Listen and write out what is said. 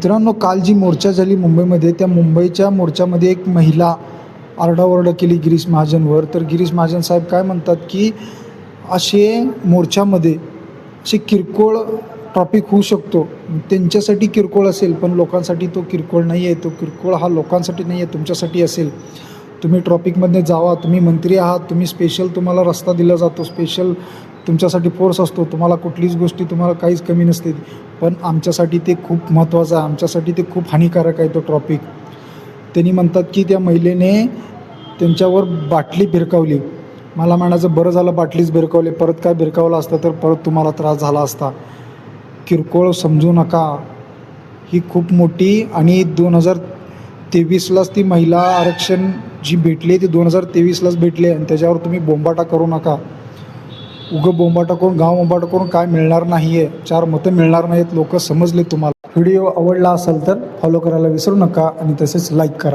मित्रांनो, काल जी मोर्चा झाली मुंबईमध्ये, त्या मुंबईच्या मोर्चामध्ये एक महिला आरडाओरडा केली गिरीश महाजनवर. तर गिरीश महाजन साहेब काय म्हणतात की असे मोर्चामध्ये असे किरकोळ टॉपिक होऊ शकतो, त्यांच्यासाठी किरकोळ असेल पण लोकांसाठी तो किरकोळ नाही आहे. तो किरकोळ हा लोकांसाठी नाही आहे, तुमच्यासाठी असेल. तुम्ही ट्रॉपिकमध्ये जावा, तुम्ही मंत्री आहात, तुम्ही स्पेशल तुम्हाला रस्ता दिला जातो, स्पेशल तुमच्यासाठी फोर्स असतो, तुम्हाला कुठलीच गोष्टी तुम्हाला काहीच कमी नसते. पण आमच्यासाठी ते खूप महत्त्वाचं आहे, आमच्यासाठी ते खूप हानिकारक आहे तो ट्रॉपिक. त्यांनी म्हणतात की त्या महिलेने त्यांच्यावर बाटली भिरकावली. मला म्हणायचं बरं झालं बाटलीच भिरकावली, परत काय भिरकावलं असतं तर परत तुम्हाला त्रास झाला असता. किरकोळ समजू नका, ही खूप मोठी. आणि 2023लाच ती महिला आरक्षण जी भेटली ती 2023लाच भेटले आणि त्याच्यावर तुम्ही बोंबाटा करू नका. उगं बोंबाटा करून गाव बोंबाटा करून काय मिळणार नाही आहे, 4 मतं मिळणार नाहीत. लोक समजले तुम्हाला. व्हिडिओ आवडला असेल तर फॉलो करायला विसरू नका आणि तसेच लाईक करा.